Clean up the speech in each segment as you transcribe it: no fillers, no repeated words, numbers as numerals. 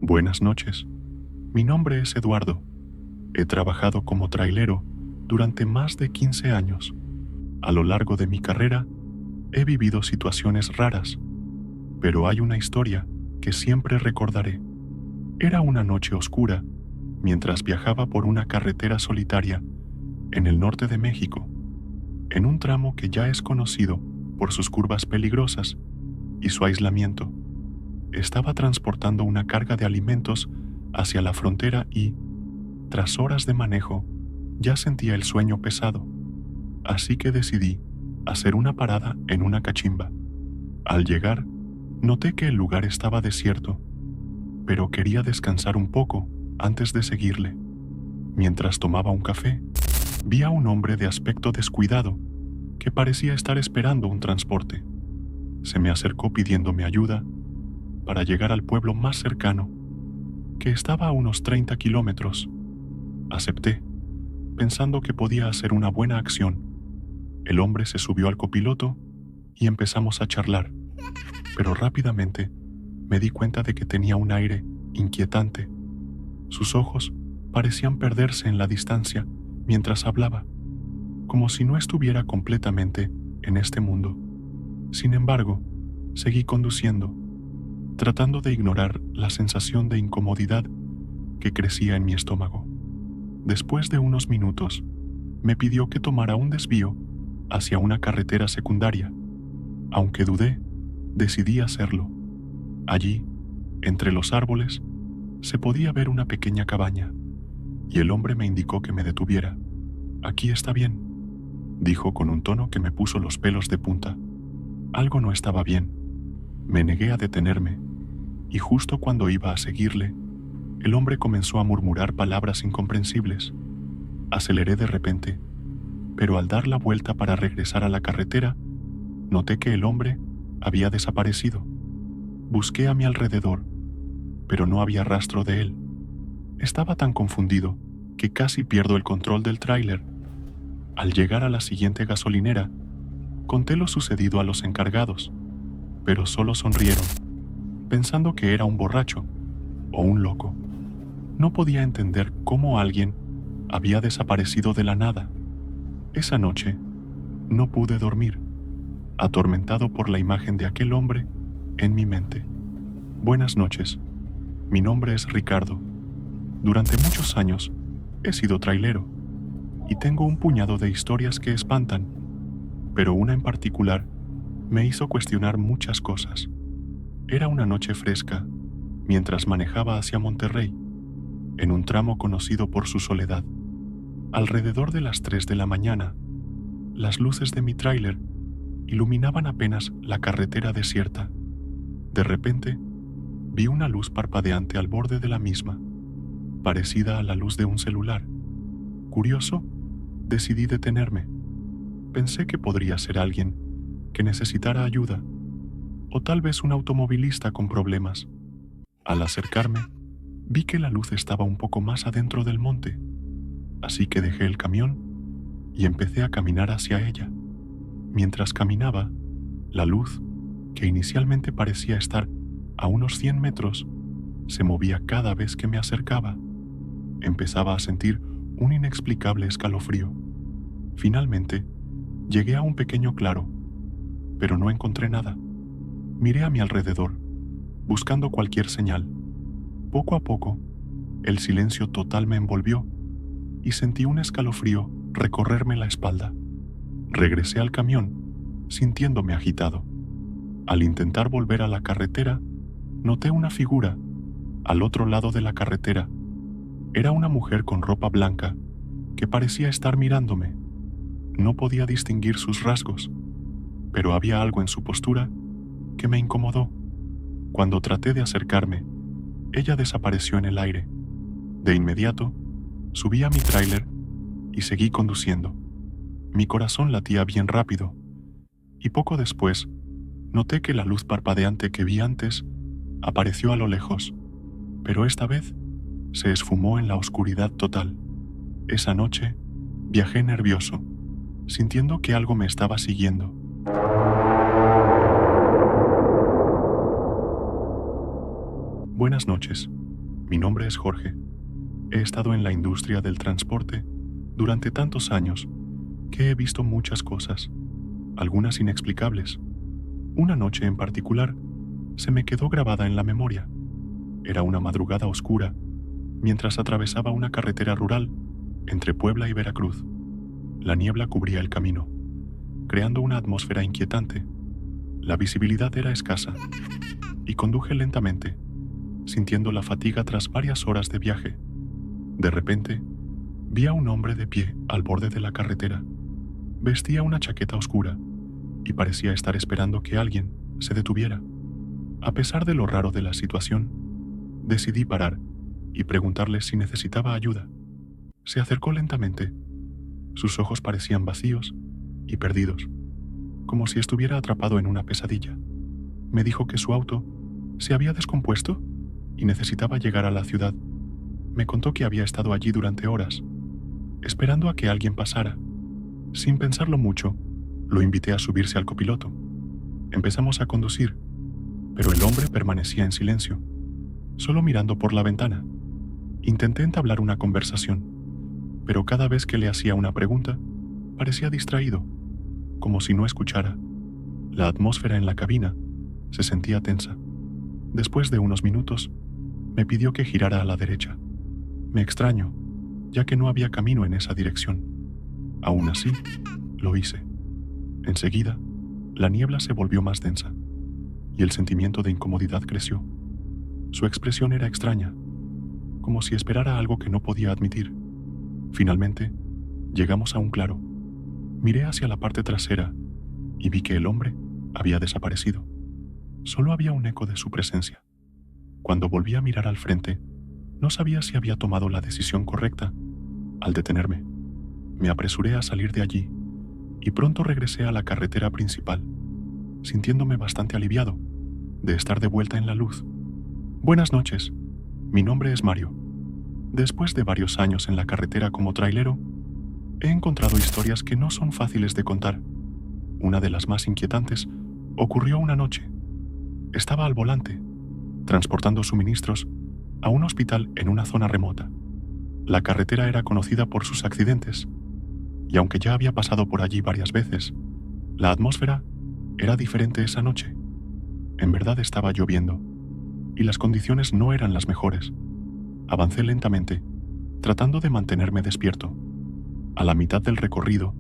Buenas noches. Mi nombre es Eduardo. He trabajado como trailero durante más de 15 años. A lo largo de mi carrera, he vivido situaciones raras, pero hay una historia que siempre recordaré. Era una noche oscura mientras viajaba por una carretera solitaria en el norte de México, en un tramo que ya es conocido por sus curvas peligrosas y su aislamiento. Estaba transportando una carga de alimentos hacia la frontera y, tras horas de manejo, ya sentía el sueño pesado, así que decidí hacer una parada en una cachimba. Al llegar, noté que el lugar estaba desierto, pero quería descansar un poco antes de seguirle. Mientras tomaba un café, vi a un hombre de aspecto descuidado que parecía estar esperando un transporte. Se me acercó pidiéndome ayuda para llegar al pueblo más cercano, que estaba a unos 30 kilómetros. Acepté, pensando que podía hacer una buena acción. El hombre se subió al copiloto y empezamos a charlar, pero rápidamente me di cuenta de que tenía un aire inquietante. Sus ojos parecían perderse en la distancia mientras hablaba, como si no estuviera completamente en este mundo. Sin embargo, seguí conduciendo, tratando de ignorar la sensación de incomodidad que crecía en mi estómago. Después de unos minutos, me pidió que tomara un desvío hacia una carretera secundaria. Aunque dudé, decidí hacerlo. Allí, entre los árboles, se podía ver una pequeña cabaña, y el hombre me indicó que me detuviera. «Aquí está bien», dijo con un tono que me puso los pelos de punta. Algo no estaba bien. Me negué a detenerme, y justo cuando iba a seguirle, el hombre comenzó a murmurar palabras incomprensibles. Aceleré de repente, pero al dar la vuelta para regresar a la carretera, noté que el hombre había desaparecido. Busqué a mi alrededor, pero no había rastro de él. Estaba tan confundido que casi pierdo el control del tráiler. Al llegar a la siguiente gasolinera, conté lo sucedido a los encargados, pero solo sonrieron, pensando que era un borracho o un loco. No podía entender cómo alguien había desaparecido de la nada. Esa noche, no pude dormir, atormentado por la imagen de aquel hombre en mi mente. Buenas noches. Mi nombre es Ricardo. Durante muchos años he sido trailero y tengo un puñado de historias que espantan, pero una en particular me hizo cuestionar muchas cosas. Era una noche fresca mientras manejaba hacia Monterrey, en un tramo conocido por su soledad. Alrededor de las 3 de la mañana, las luces de mi tráiler iluminaban apenas la carretera desierta. De repente, vi una luz parpadeante al borde de la misma, parecida a la luz de un celular. Curioso, decidí detenerme. Pensé que podría ser alguien que necesitara ayuda, o tal vez un automovilista con problemas. Al acercarme, vi que la luz estaba un poco más adentro del monte, así que dejé el camión y empecé a caminar hacia ella. Mientras caminaba, la luz, que inicialmente parecía estar a unos 100 metros, se movía cada vez que me acercaba. Empezaba a sentir un inexplicable escalofrío. Finalmente, llegué a un pequeño claro, pero no encontré nada. Miré a mi alrededor, buscando cualquier señal. Poco a poco, el silencio total me envolvió y sentí un escalofrío recorrerme la espalda. Regresé al camión, sintiéndome agitado. Al intentar volver a la carretera, noté una figura al otro lado de la carretera. Era una mujer con ropa blanca que parecía estar mirándome. No podía distinguir sus rasgos, pero había algo en su postura que me incomodó. Cuando traté de acercarme, ella desapareció en el aire. De inmediato, subí a mi tráiler y seguí conduciendo. Mi corazón latía bien rápido, y poco después noté que la luz parpadeante que vi antes apareció a lo lejos, pero esta vez se esfumó en la oscuridad total. Esa noche viajé nervioso, sintiendo que algo me estaba siguiendo. Buenas noches. Mi nombre es Jorge. He estado en la industria del transporte durante tantos años que he visto muchas cosas, algunas inexplicables. Una noche en particular se me quedó grabada en la memoria. Era una madrugada oscura mientras atravesaba una carretera rural entre Puebla y Veracruz. La niebla cubría el camino, creando una atmósfera inquietante. La visibilidad era escasa y conduje lentamente, sintiendo la fatiga tras varias horas de viaje. De repente, vi a un hombre de pie al borde de la carretera. Vestía una chaqueta oscura y parecía estar esperando que alguien se detuviera. A pesar de lo raro de la situación, decidí parar y preguntarle si necesitaba ayuda. Se acercó lentamente. Sus ojos parecían vacíos y perdidos, como si estuviera atrapado en una pesadilla. Me dijo que su auto se había descompuesto y necesitaba llegar a la ciudad. Me contó que había estado allí durante horas, esperando a que alguien pasara. Sin pensarlo mucho, lo invité a subirse al copiloto. Empezamos a conducir, pero el hombre permanecía en silencio, solo mirando por la ventana. Intenté entablar una conversación, pero cada vez que le hacía una pregunta, parecía distraído, como si no escuchara. La atmósfera en la cabina se sentía tensa. Después de unos minutos, me pidió que girara a la derecha. Me extraño, ya que no había camino en esa dirección. Aún así, lo hice. Enseguida, la niebla se volvió más densa, y el sentimiento de incomodidad creció. Su expresión era extraña, como si esperara algo que no podía admitir. Finalmente, llegamos a un claro. Miré hacia la parte trasera y vi que el hombre había desaparecido. Solo había un eco de su presencia. Cuando volví a mirar al frente, no sabía si había tomado la decisión correcta. Al detenerme, me apresuré a salir de allí y pronto regresé a la carretera principal, sintiéndome bastante aliviado de estar de vuelta en la luz. Buenas noches, mi nombre es Mario. Después de varios años en la carretera como trailero, he encontrado historias que no son fáciles de contar. Una de las más inquietantes ocurrió una noche. Estaba al volante, transportando suministros a un hospital en una zona remota. La carretera era conocida por sus accidentes, y aunque ya había pasado por allí varias veces, la atmósfera era diferente esa noche. En verdad estaba lloviendo, y las condiciones no eran las mejores. Avancé lentamente, tratando de mantenerme despierto. A la mitad del recorrido,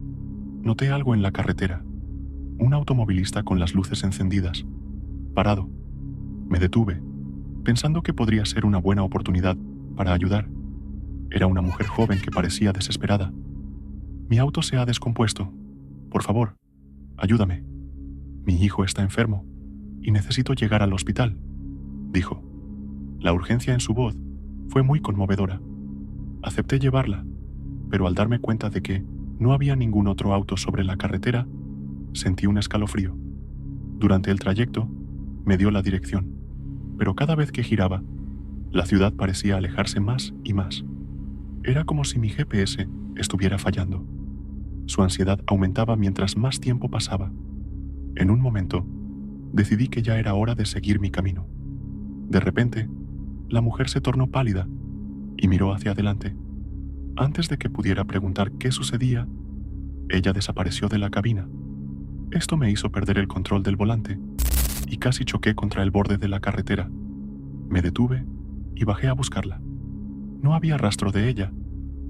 noté algo en la carretera. Un automovilista con las luces encendidas, parado. Me detuve, pensando que podría ser una buena oportunidad para ayudar. Era una mujer joven que parecía desesperada. Mi auto se ha descompuesto. Por favor, ayúdame. Mi hijo está enfermo y necesito llegar al hospital, dijo. La urgencia en su voz fue muy conmovedora. Acepté llevarla, pero al darme cuenta de que no había ningún otro auto sobre la carretera, sentí un escalofrío. Durante el trayecto, me dio la dirección, pero cada vez que giraba, la ciudad parecía alejarse más y más. Era como si mi GPS estuviera fallando. Su ansiedad aumentaba mientras más tiempo pasaba. En un momento, decidí que ya era hora de seguir mi camino. De repente, la mujer se tornó pálida y miró hacia adelante. Antes de que pudiera preguntar qué sucedía, ella desapareció de la cabina. Esto me hizo perder el control del volante y casi choqué contra el borde de la carretera. Me detuve y bajé a buscarla. No había rastro de ella,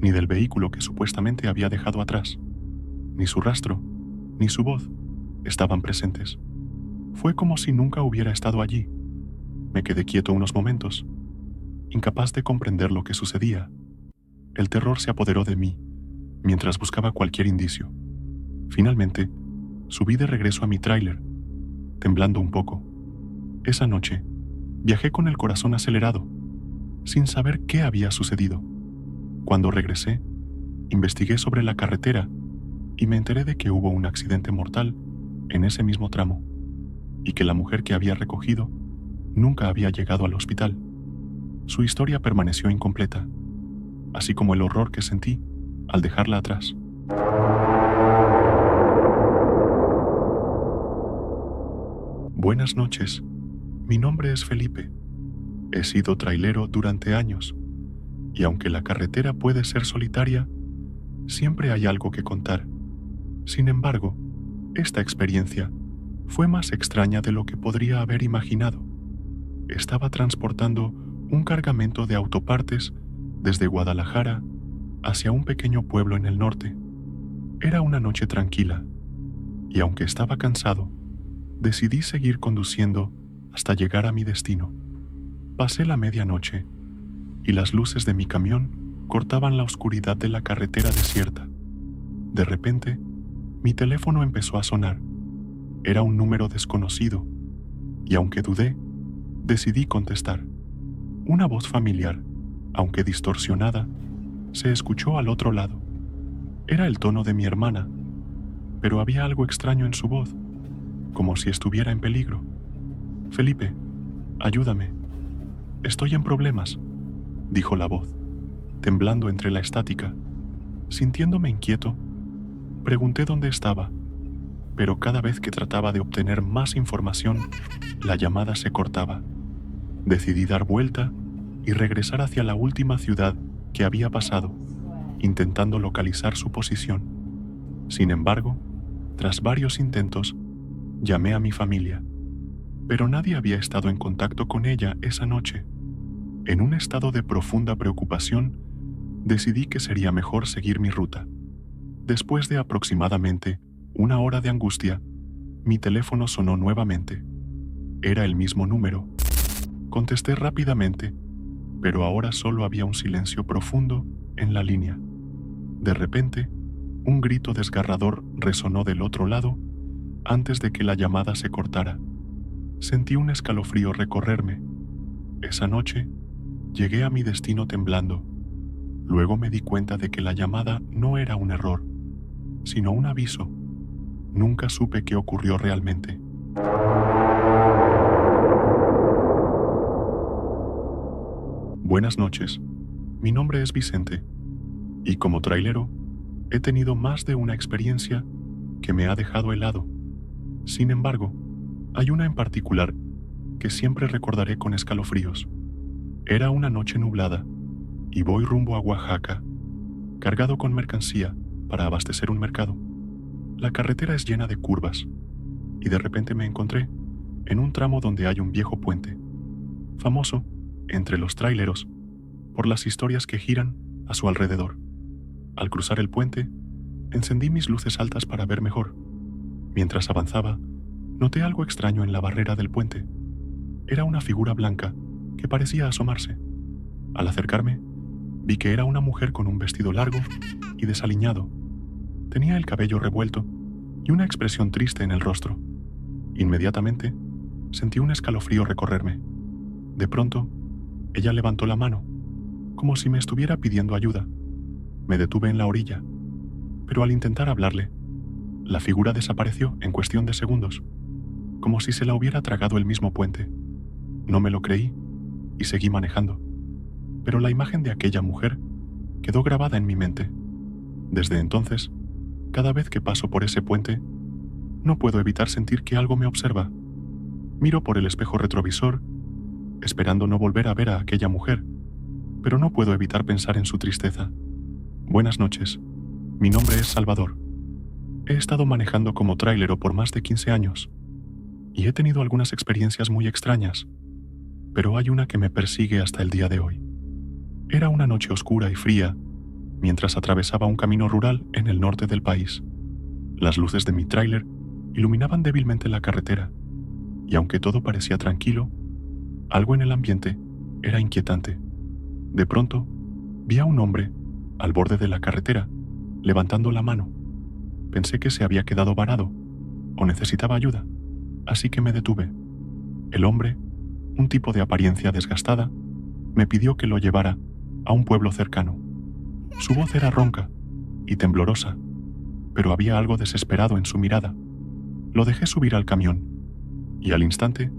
ni del vehículo que supuestamente había dejado atrás. Ni su rastro, ni su voz estaban presentes. Fue como si nunca hubiera estado allí. Me quedé quieto unos momentos, incapaz de comprender lo que sucedía. El terror se apoderó de mí mientras buscaba cualquier indicio. Finalmente, subí de regreso a mi tráiler, temblando un poco. Esa noche, viajé con el corazón acelerado, sin saber qué había sucedido. Cuando regresé, investigué sobre la carretera y me enteré de que hubo un accidente mortal en ese mismo tramo, y que la mujer que había recogido nunca había llegado al hospital. Su historia permaneció incompleta, así como el horror que sentí al dejarla atrás. Buenas noches, mi nombre es Felipe. He sido trailero durante años, y aunque la carretera puede ser solitaria, siempre hay algo que contar. Sin embargo, esta experiencia fue más extraña de lo que podría haber imaginado. Estaba transportando un cargamento de autopartes desde Guadalajara hacia un pequeño pueblo en el norte. Era una noche tranquila, y aunque estaba cansado, decidí seguir conduciendo hasta llegar a mi destino. Pasé la medianoche, y las luces de mi camión cortaban la oscuridad de la carretera desierta. De repente, mi teléfono empezó a sonar. Era un número desconocido, y aunque dudé, decidí contestar. Una voz familiar, aunque distorsionada, se escuchó al otro lado. Era el tono de mi hermana, pero había algo extraño en su voz, como si estuviera en peligro. «Felipe, ayúdame. Estoy en problemas», dijo la voz, temblando entre la estática. Sintiéndome inquieto, pregunté dónde estaba, pero cada vez que trataba de obtener más información, la llamada se cortaba. Decidí dar vuelta y regresar hacia la última ciudad que había pasado, intentando localizar su posición. Sin embargo, tras varios intentos, llamé a mi familia, pero nadie había estado en contacto con ella esa noche. En un estado de profunda preocupación, decidí que sería mejor seguir mi ruta. Después de aproximadamente 1 hora de angustia, mi teléfono sonó nuevamente. Era el mismo número. Contesté rápidamente, pero ahora solo había un silencio profundo en la línea. De repente, un grito desgarrador resonó del otro lado antes de que la llamada se cortara. Sentí un escalofrío recorrerme. Esa noche, llegué a mi destino temblando. Luego me di cuenta de que la llamada no era un error, sino un aviso. Nunca supe qué ocurrió realmente. Buenas noches. Mi nombre es Vicente, y como trailero, he tenido más de una experiencia que me ha dejado helado. Sin embargo, hay una en particular que siempre recordaré con escalofríos. Era una noche nublada, y voy rumbo a Oaxaca, cargado con mercancía para abastecer un mercado. La carretera es llena de curvas, y de repente me encontré en un tramo donde hay un viejo puente, famoso entre los traileros por las historias que giran a su alrededor. Al cruzar el puente, encendí mis luces altas para ver mejor. Mientras avanzaba, noté algo extraño en la barrera del puente. Era una figura blanca que parecía asomarse. Al acercarme, vi que era una mujer con un vestido largo y desaliñado. Tenía el cabello revuelto y una expresión triste en el rostro. Inmediatamente, sentí un escalofrío recorrerme. De pronto, ella levantó la mano, como si me estuviera pidiendo ayuda. Me detuve en la orilla, pero al intentar hablarle, la figura desapareció en cuestión de segundos, como si se la hubiera tragado el mismo puente. No me lo creí y seguí manejando, pero la imagen de aquella mujer quedó grabada en mi mente. Desde entonces, cada vez que paso por ese puente, no puedo evitar sentir que algo me observa. Miro por el espejo retrovisor, esperando no volver a ver a aquella mujer, pero no puedo evitar pensar en su tristeza. Buenas noches. Mi nombre es Salvador. He estado manejando como trailero por más de 15 años y he tenido algunas experiencias muy extrañas, pero hay una que me persigue hasta el día de hoy. Era una noche oscura y fría mientras atravesaba un camino rural en el norte del país. Las luces de mi tráiler iluminaban débilmente la carretera, y aunque todo parecía tranquilo, algo en el ambiente era inquietante. De pronto, vi a un hombre al borde de la carretera, levantando la mano. Pensé que se había quedado varado o necesitaba ayuda, así que me detuve. El hombre, un tipo de apariencia desgastada, me pidió que lo llevara a un pueblo cercano. Su voz era ronca y temblorosa, pero había algo desesperado en su mirada. Lo dejé subir al camión, y al instante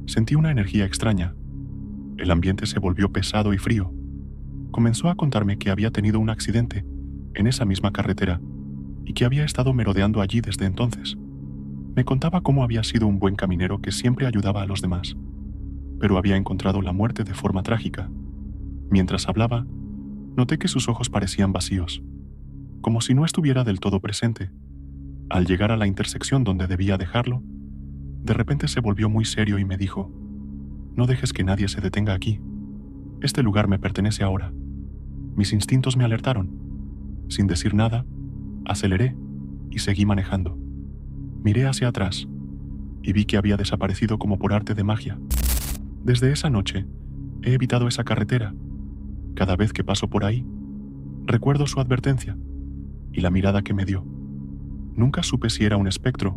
sentí una energía extraña. El ambiente se volvió pesado y frío. Comenzó a contarme que había tenido un accidente en esa misma carretera y que había estado merodeando allí desde entonces. Me contaba cómo había sido un buen caminero que siempre ayudaba a los demás. pero había encontrado la muerte de forma trágica. Mientras hablaba, noté que sus ojos parecían vacíos, como si no estuviera del todo presente. Al llegar a la intersección donde debía dejarlo, de repente se volvió muy serio y me dijo: «No dejes que nadie se detenga aquí. Este lugar me pertenece ahora». Mis instintos me alertaron. Sin decir nada, aceleré y seguí manejando. Miré hacia atrás y vi que había desaparecido como por arte de magia. Desde esa noche, he evitado esa carretera. Cada vez que paso por ahí, recuerdo su advertencia y la mirada que me dio. Nunca supe si era un espectro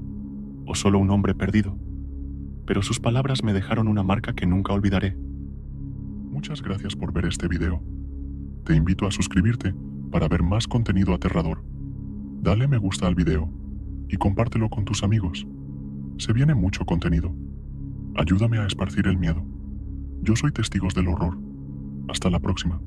o solo un hombre perdido, pero sus palabras me dejaron una marca que nunca olvidaré. Muchas gracias por ver este video. Te invito a suscribirte para ver más contenido aterrador. Dale me gusta al video y compártelo con tus amigos. Se viene mucho contenido. Ayúdame a esparcir el miedo. Yo soy Testigos del Horror. Hasta la próxima.